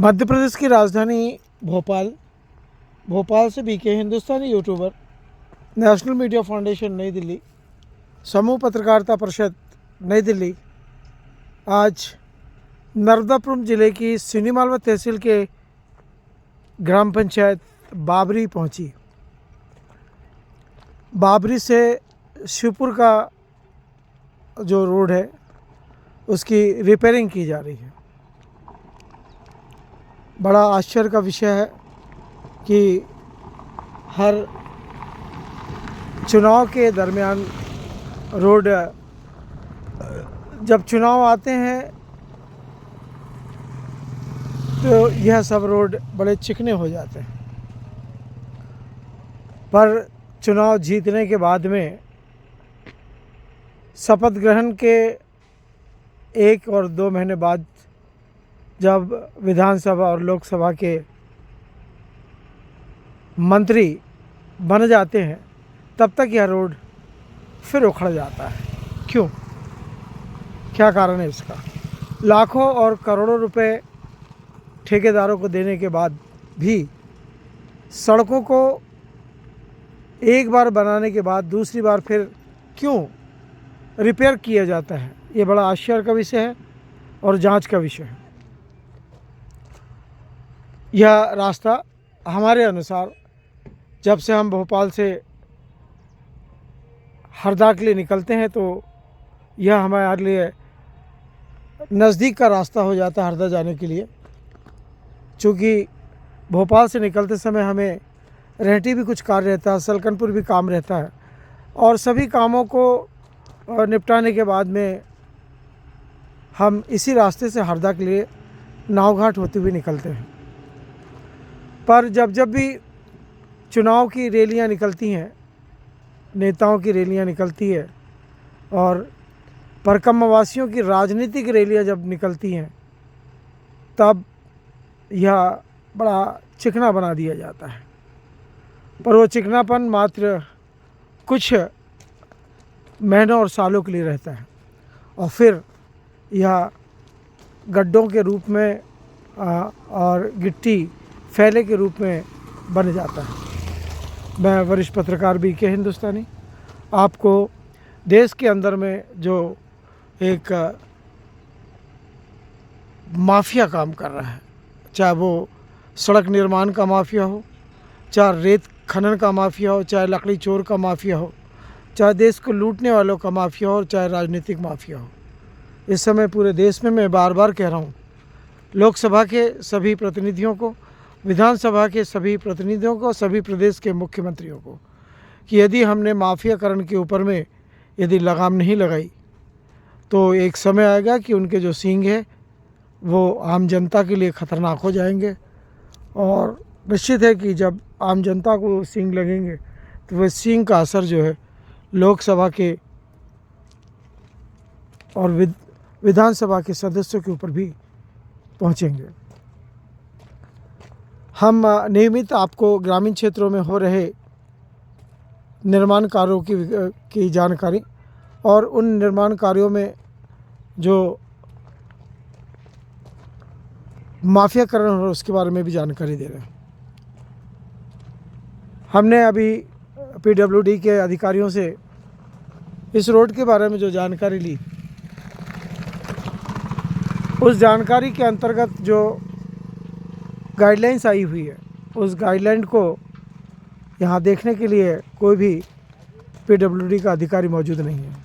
मध्य प्रदेश की राजधानी भोपाल से बीके हिंदुस्तानी यूट्यूबर, नेशनल मीडिया फाउंडेशन नई दिल्ली, समूह पत्रकारिता परिषद नई दिल्ली आज नर्मदापुरम जिले की सिनीमालवा तहसील के ग्राम पंचायत बाबरी पहुंची। बाबरी से शिवपुर का जो रोड है उसकी रिपेयरिंग की जा रही है। बड़ा आश्चर्य का विषय है कि हर चुनाव के दरमियान रोड, जब चुनाव आते हैं तो यह सब रोड बड़े चिकने हो जाते हैं, पर चुनाव जीतने के बाद में शपथ ग्रहण के 1 और 2 महीने बाद जब विधानसभा और लोकसभा के मंत्री बन जाते हैं तब तक यह रोड फिर उखड़ जाता है। क्यों? क्या कारण है इसका? लाखों और करोड़ों रुपए ठेकेदारों को देने के बाद भी सड़कों को एक बार बनाने के बाद दूसरी बार फिर क्यों रिपेयर किया जाता है? ये बड़ा आश्चर्य का विषय है और जांच का विषय है। यह रास्ता हमारे अनुसार जब से हम भोपाल से हरदा के लिए निकलते हैं तो यह हमारे लिए नज़दीक का रास्ता हो जाता है हरदा जाने के लिए। चूँकि भोपाल से निकलते समय हमें रेहटी भी कुछ कार्य रहता है, सलकनपुर भी काम रहता है और सभी कामों को निपटाने के बाद में हम इसी रास्ते से हरदा के लिए नावघाट होते हुए निकलते हैं। पर जब भी चुनाव की रैलियां निकलती हैं, नेताओं की रैलियां निकलती है और परकमवासियों की राजनीतिक रैलियां जब निकलती हैं तब यह बड़ा चिकना बना दिया जाता है। पर वो चिकनापन मात्र कुछ महीनों और सालों के लिए रहता है और फिर यह गड्ढों के रूप में और गिट्टी फैले के रूप में बन जाता है। मैं वरिष्ठ पत्रकार बीके हिंदुस्तानी आपको देश के अंदर में जो एक माफिया काम कर रहा है, चाहे वो सड़क निर्माण का माफिया हो, चाहे रेत खनन का माफिया हो, चाहे लकड़ी चोर का माफिया हो, चाहे देश को लूटने वालों का माफिया हो और चाहे राजनीतिक माफिया हो, इस समय पूरे देश में मैं बार बार कह रहा हूँ, लोकसभा के सभी प्रतिनिधियों को, विधानसभा के सभी प्रतिनिधियों को, सभी प्रदेश के मुख्यमंत्रियों को कि यदि हमने माफियाकरण के ऊपर में यदि लगाम नहीं लगाई तो एक समय आएगा कि उनके जो सींग है वो आम जनता के लिए ख़तरनाक हो जाएंगे। और निश्चित है कि जब आम जनता को सींग लगेंगे तो वह सींग का असर जो है लोकसभा के और विधानसभा के सदस्यों के ऊपर भी पहुंचेंगे। हम नियमित आपको ग्रामीण क्षेत्रों में हो रहे निर्माण कार्यों की जानकारी और उन निर्माण कार्यों में जो माफियाकरण हो उसके बारे में भी जानकारी दे रहे हैं। हमने अभी पीडब्ल्यूडी के अधिकारियों से इस रोड के बारे में जो जानकारी ली, उस जानकारी के अंतर्गत जो गाइडलाइंस आई हुई है उस गाइडलाइन को यहाँ देखने के लिए कोई भी पीडब्ल्यूडी का अधिकारी मौजूद नहीं है।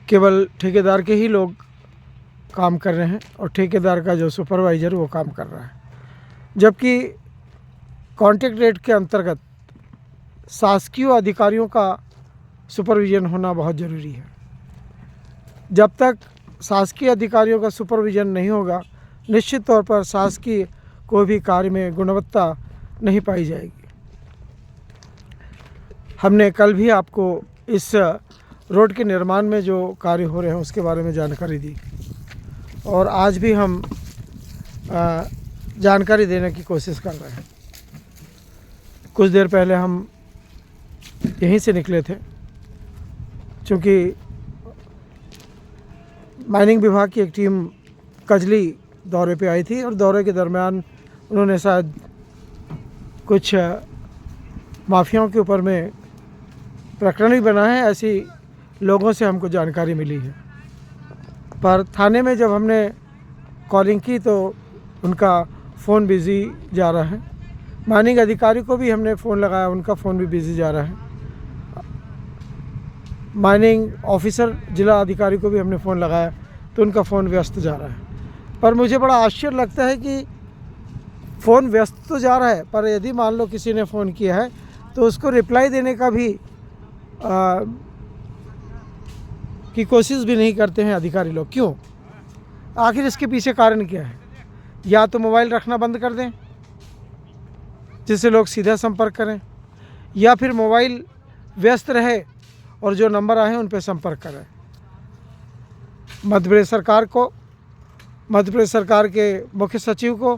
केवल ठेकेदार के ही लोग काम कर रहे हैं और ठेकेदार का जो सुपरवाइज़र वो काम कर रहा है, जबकि कॉन्ट्रैक्ट रेट के अंतर्गत शासकीय अधिकारियों का सुपरविज़न होना बहुत ज़रूरी है। जब तक शासकीय अधिकारियों का सुपरविज़न नहीं होगा निश्चित तौर पर शासकीय कोई भी कार्य में गुणवत्ता नहीं पाई जाएगी। हमने कल भी आपको इस रोड के निर्माण में जो कार्य हो रहे हैं उसके बारे में जानकारी दी और आज भी हम जानकारी देने की कोशिश कर रहे हैं। कुछ देर पहले हम यहीं से निकले थे, क्योंकि माइनिंग विभाग की एक टीम कजली दौरे पे आई थी और दौरे के दरमियान उन्होंने शायद कुछ माफियाओं के ऊपर में प्रकरण भी बना है, ऐसी लोगों से हमको जानकारी मिली है। पर थाने में जब हमने कॉलिंग की तो उनका फ़ोन बिज़ी जा रहा है। माइनिंग अधिकारी को भी हमने फ़ोन लगाया, उनका फ़ोन भी बिज़ी जा रहा है। माइनिंग ऑफिसर जिला अधिकारी को भी हमने फ़ोन लगाया तो उनका फ़ोन व्यस्त जा रहा है। पर मुझे बड़ा आश्चर्य लगता है कि फ़ोन व्यस्त तो जा रहा है, पर यदि मान लो किसी ने फ़ोन किया है तो उसको रिप्लाई देने का भी की कोशिश भी नहीं करते हैं अधिकारी लोग। क्यों? आखिर इसके पीछे कारण क्या है? या तो मोबाइल रखना बंद कर दें जिससे लोग सीधा संपर्क करें, या फिर मोबाइल व्यस्त रहे और जो नंबर आए उन पर संपर्क करें। मध्य प्रदेश सरकार के मुख्य सचिव को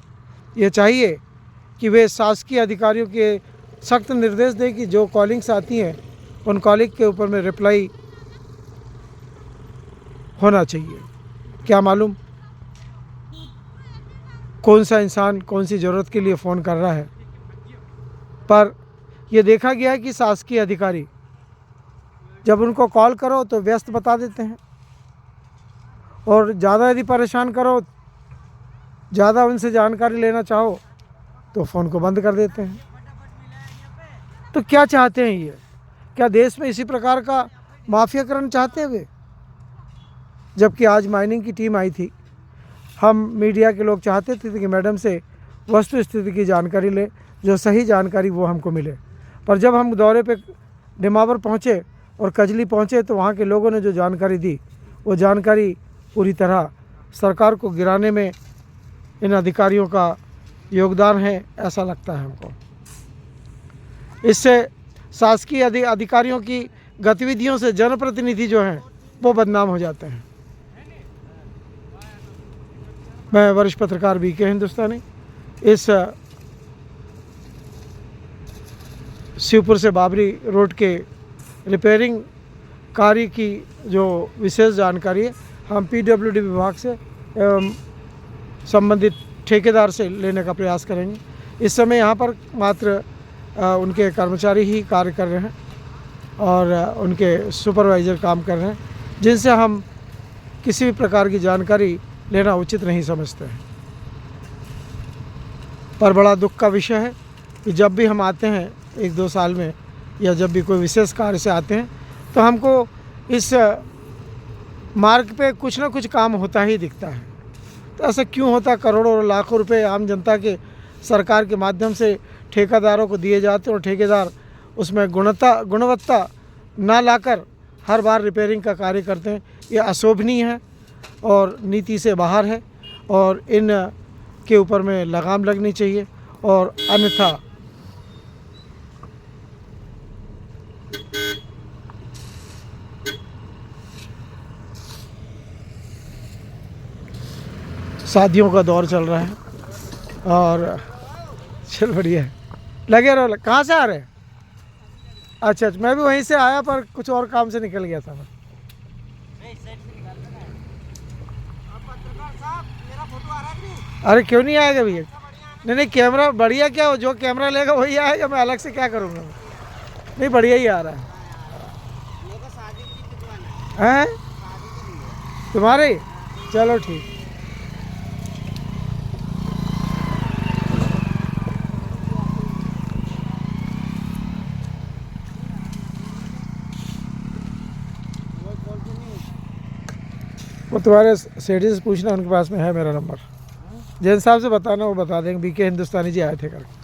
ये चाहिए कि वे शासकीय अधिकारियों के सख्त निर्देश दें कि जो कॉलिंग्स आती हैं उन कॉलिंग के ऊपर में रिप्लाई होना चाहिए। क्या मालूम कौन सा इंसान कौन सी ज़रूरत के लिए फ़ोन कर रहा है, पर यह देखा गया है कि शासकीय अधिकारी जब उनको कॉल करो तो व्यस्त बता देते हैं, और ज़्यादा यदि परेशान करो, ज़्यादा उनसे जानकारी लेना चाहो तो फ़ोन को बंद कर देते हैं। तो क्या चाहते हैं ये? क्या देश में इसी प्रकार का माफियाकरण चाहते हैं वे? जबकि आज माइनिंग की टीम आई थी, हम मीडिया के लोग चाहते थे कि मैडम से वस्तु स्थिति की जानकारी ले, जो सही जानकारी वो हमको मिले। पर जब हम दौरे पे नेमावर पहुँचे और कजली पहुँचे तो वहाँ के लोगों ने जो जानकारी दी वो जानकारी पूरी तरह सरकार को गिराने में इन अधिकारियों का योगदान है, ऐसा लगता है हमको। इससे शासकीय अधिकारियों की गतिविधियों से जनप्रतिनिधि जो हैं वो बदनाम हो जाते हैं। मैं वरिष्ठ पत्रकार बीके हिंदुस्तानी इस शिवपुर से बाबरी रोड के रिपेयरिंग कार्य की जो विशेष जानकारी है हम पीडब्ल्यूडी विभाग से एवं संबंधित ठेकेदार से लेने का प्रयास करेंगे। इस समय यहाँ पर मात्र उनके कर्मचारी ही कार्य कर रहे हैं और उनके सुपरवाइज़र काम कर रहे हैं, जिनसे हम किसी भी प्रकार की जानकारी लेना उचित नहीं समझते हैं। पर बड़ा दुख का विषय है कि जब भी हम आते हैं 1-2 साल में, या जब भी कोई विशेष कार्य से आते हैं, तो हमको इस मार्ग पे कुछ ना कुछ काम होता ही दिखता है। तो ऐसा क्यों होता? करोड़ों और लाखों रुपए आम जनता के सरकार के माध्यम से ठेकेदारों को दिए जाते हैं और ठेकेदार उसमें गुणवत्ता ना लाकर हर बार रिपेयरिंग का कार्य करते हैं। ये अशोभनीय है और नीति से बाहर है, और इन के ऊपर में लगाम लगनी चाहिए, और अन्यथा शादियों का दौर चल रहा है और चल बढ़िया है, लगे रहो। कहाँ से आ रहे हैं? अच्छा, मैं भी वहीं से आया पर कुछ और काम से निकल गया था मैं। अरे क्यों नहीं आएगा भैया? नहीं, कैमरा बढ़िया क्या हो, जो कैमरा लेगा वही आएगा, मैं अलग से क्या करूँगा? नहीं, बढ़िया ही आ रहा है। तुम्हारे? चलो ठीक। वो तुम्हारे सेठी से पूछना, उनके पास में है मेरा नंबर। जैन साहब से बताना, वो बता देंगे बीके हिंदुस्तानी जी आए थे करके।